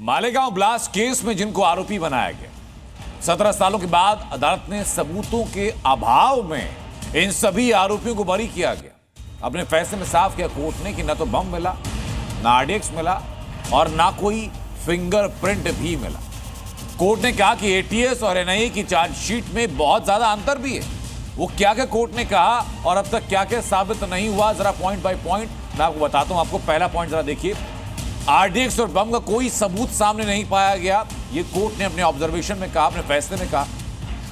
Malegaon blast case में जिनको आरोपी बनाया गया, 17 सालों के बाद अदालत ने सबूतों के अभाव में इन सभी आरोपियों को बरी किया गया। अपने फैसले में साफ किया कोर्ट ने कि न तो बम मिला, ना आरडीएक्स मिला और ना कोई फिंगरप्रिंट भी मिला। कोर्ट ने कहा कि एटीएस और एनआईए की चार्जशीट में बहुत ज्यादा अंतर भी है। वो क्या क्या कोर्ट ने कहा और अब तक क्या क्या साबित नहीं हुआ, जरा पॉइंट बाय पॉइंट मैं आपको बताता हूं। आपको पहला पॉइंट जरा देखिए, आरडीएक्स और बम का कोई सबूत सामने नहीं पाया गया। ये कोर्ट ने अपने ऑब्जर्वेशन में कहा, अपने फैसले में कहा।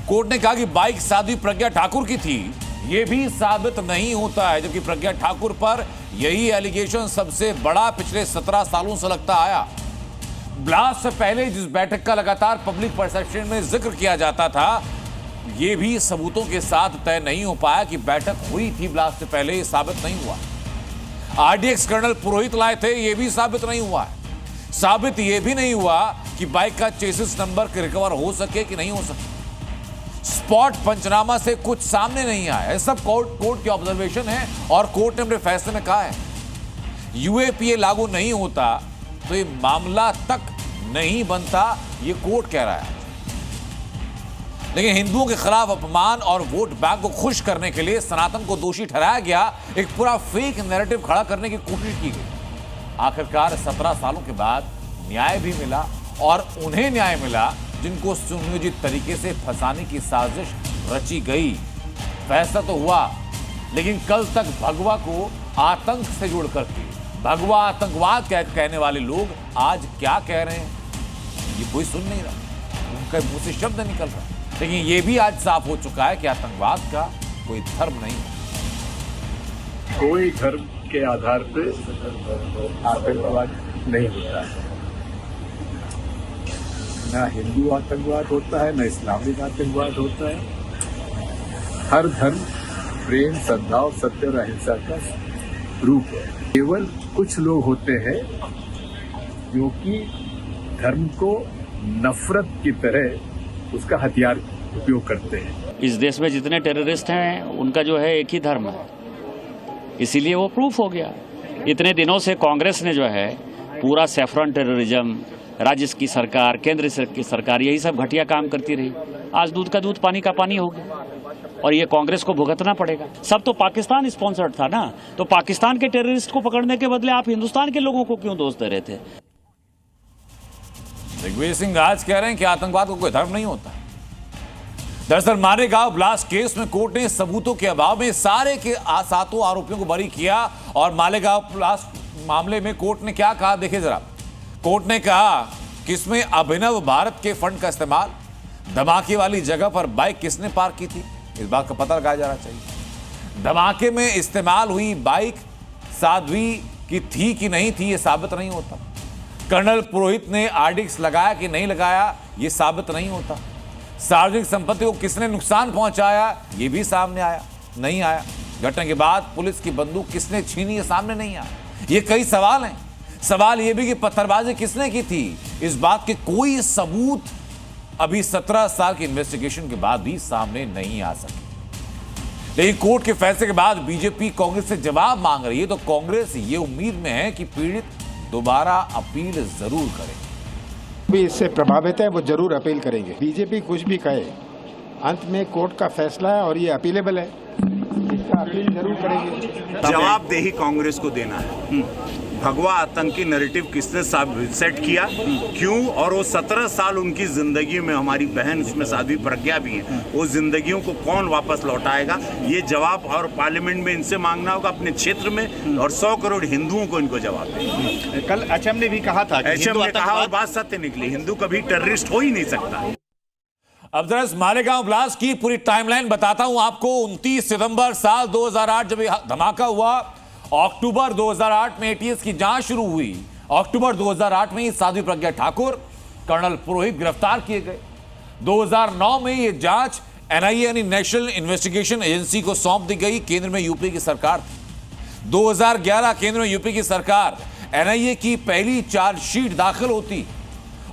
कोर्ट ने कहा कि बाइक साध्वी प्रज्ञा ठाकुर की थी, यह भी साबित नहीं होता है, जबकि प्रज्ञा ठाकुर पर यही एलिगेशन सबसे बड़ा पिछले 17 सालों से लगता आया। ब्लास्ट से पहले जिस बैठक का लगातार पब्लिक परसेप्शन में जिक्र किया जाता था, यह भी सबूतों के साथ तय नहीं हो पाया कि बैठक हुई थी ब्लास्ट से पहले, यह साबित नहीं हुआ। आरडीएक्स कर्नल पुरोहित लाए थे, यह भी साबित नहीं हुआ है। साबित यह भी नहीं हुआ कि बाइक का चेसिस नंबर रिकवर हो सके कि नहीं हो सके। स्पॉट पंचनामा से कुछ सामने नहीं आया है। सब कोर्ट के ऑब्जर्वेशन है और कोर्ट ने अपने फैसले में कहा है यूएपीए लागू नहीं होता तो ये मामला तक नहीं बनता, ये कोर्ट कह रहा है। लेकिन हिंदुओं के खिलाफ अपमान और वोट बैंक को खुश करने के लिए सनातन को दोषी ठहराया गया, एक पूरा फेक नैरेटिव खड़ा करने की कोशिश की गई। आखिरकार 17 सालों के बाद न्याय भी मिला और उन्हें न्याय मिला जिनको सुनियोजित तरीके से फंसाने की साजिश रची गई। फैसला तो हुआ, लेकिन कल तक भगवा को आतंक से जोड़ करके भगवा आतंकवाद कहने वाले लोग आज क्या कह रहे हैं, ये कोई सुन नहीं रहा, उनका मुंह से शब्द निकल रहा। लेकिन ये भी आज साफ हो चुका है कि आतंकवाद का कोई धर्म नहीं है। कोई धर्म के आधार पर आतंकवाद नहीं होता है। ना हिंदू आतंकवाद होता है, ना इस्लामिक आतंकवाद होता है। हर धर्म प्रेम, सद्भाव, सत्य और अहिंसा का रूप है। केवल कुछ लोग होते हैं जो कि धर्म को नफरत की तरह उसका हथियार उपयोग करते हैं। इस देश में जितने टेररिस्ट हैं उनका जो है एक ही धर्म है, इसीलिए वो प्रूफ हो गया। इतने दिनों से कांग्रेस ने जो है पूरा सैफरन टेररिज्म, राज्य की सरकार, केंद्र की सरकार, यही सब घटिया काम करती रही। आज दूध का दूध पानी का पानी हो गया और ये कांग्रेस को भुगतना पड़ेगा। सब तो पाकिस्तान स्पॉन्सर्ड था ना, तो पाकिस्तान के टेररिस्ट को पकड़ने के बदले आप हिंदुस्तान के लोगों को क्यों दोष दे रहे थे? दिग्विजय सिंह आज कह रहे हैं कि आतंकवाद को कोई धर्म नहीं होता। दरअसल मालेगांव ब्लास्ट केस में कोर्ट ने सबूतों के अभाव में सारे के 7 आरोपियों को बरी किया। और मालेगांव ब्लास्ट मामले में कोर्ट ने क्या कहा, देखिए जरा। कोर्ट ने कहा कि इसमें अभिनव भारत के फंड का इस्तेमाल, धमाके वाली जगह पर बाइक किसने पार्क की थी, इस बात का पता लगाया जाना चाहिए। धमाके में इस्तेमाल हुई बाइक साध्वी की थी कि नहीं थी, यह साबित नहीं होता। कर्नल पुरोहित ने आरडीएक्स लगाया कि नहीं लगाया, यह साबित नहीं होता। सार्वजनिक संपत्ति को किसने नुकसान पहुंचाया, यह भी सामने नहीं आया। घटना के बाद पुलिस की बंदूक किसने छीनी, यह सामने नहीं आया। ये कई सवाल हैं। सवाल यह भी कि पत्थरबाजी किसने की थी, इस बात के कोई सबूत अभी 17 साल की इन्वेस्टिगेशन के बाद भी सामने नहीं आ सके। लेकिन कोर्ट के फैसले के बाद बीजेपी कांग्रेस से जवाब मांग रही है, तो कांग्रेस ये उम्मीद में है कि पीड़ित दोबारा अपील जरूर करेंगे। भी इससे प्रभावित है, वो जरूर अपील करेंगे। बीजेपी कुछ भी कहे, अंत में कोर्ट का फैसला है और ये अपीलेबल है, इसका अपील जरूर करेंगे। जवाबदेही कांग्रेस को देना है। भगवा आतंकी नैरेटिव किसने सेट किया, क्यों, और वो 17 साल उनकी जिंदगी में, हमारी बहन उसमें साध्वी प्रज्ञा भी है, वो जिंदगियों को कौन वापस लौटाएगा, ये जवाब और पार्लियामेंट में इनसे मांगना होगा, अपने क्षेत्र में, और 100 करोड़ हिंदुओं को इनको जवाब देना। कल एचएम ने भी कहा था, एचएम ने कहा और बात सत्य निकली, हिंदू कभी टेररिस्ट हो ही नहीं सकता। अब जरा मालेगांव ब्लास्ट की पूरी टाइमलाइन बताता हूं आपको। 29 सितंबर साल 2008 जब धमाका हुआ, अक्टूबर 2008 में एटीएस की जांच शुरू हुई। अक्टूबर 2008 में साध्वी प्रज्ञा ठाकुर, कर्नल पुरोहित गिरफ्तार किए गए। 2009 में यह जांच एनआईए यानी नेशनल इन्वेस्टिगेशन एजेंसी को सौंप दी गई। केंद्र में यूपी की सरकार थी। 2011 केंद्र में यूपी की सरकार, एनआईए की पहली चार्जशीट दाखिल होती।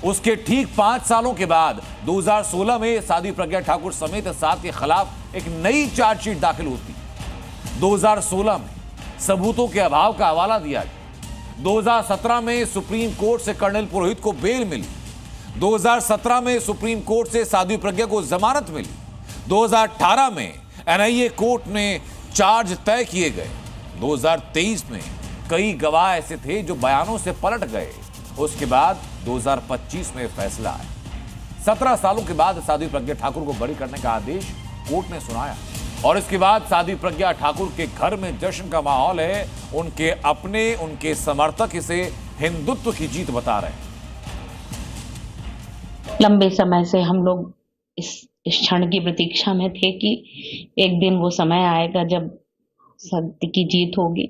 उसके ठीक 5 सालों के बाद 2016 में साध्वी प्रज्ञा ठाकुर समेत 7 के खिलाफ एक नई चार्जशीट दाखिल होती। 2016 में सबूतों के अभाव का हवाला दिया गया। 2017 में सुप्रीम कोर्ट से कर्नल पुरोहित को बेल मिली, 2017 में सुप्रीम कोर्ट से साध्वी प्रज्ञा को जमानत मिली, 2018 में एनआईए कोर्ट ने चार्ज तय किए गए, 2023 में कई गवाह ऐसे थे जो बयानों से पलट गए। उसके बाद 2025 में फैसला आया। 17 सालों के बाद साध्वी प्रज्ञा ठाकुर को बरी करने का आदेश कोर्ट ने सुनाया और इसके बाद साध्वी प्रज्ञा ठाकुर के घर में जश्न का माहौल है। उनके अपने, उनके समर्थक इसे हिंदुत्व की जीत बता रहे हैं। लंबे समय से हम लोग इस क्षण की प्रतीक्षा में थे कि एक दिन वो समय आएगा जब सत्य की जीत होगी,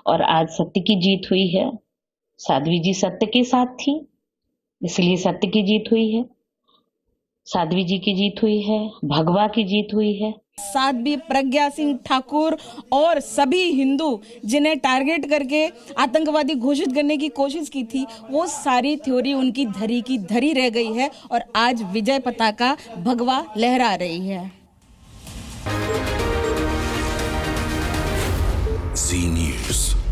और आज सत्य की जीत हुई है। साध्वी जी सत्य के साथ थी, इसलिए सत्य की जीत हुई है। साध्वी जी की जीत हुई है, भगवा की जीत हुई है। साध्वी प्रज्ञा सिंह ठाकुर और सभी हिंदू जिन्हें टारगेट करके आतंकवादी घोषित करने की कोशिश की थी, वो सारी थ्योरी उनकी धरी की धरी रह गई है और आज विजय पताका भगवा लहरा रही है। Zee News.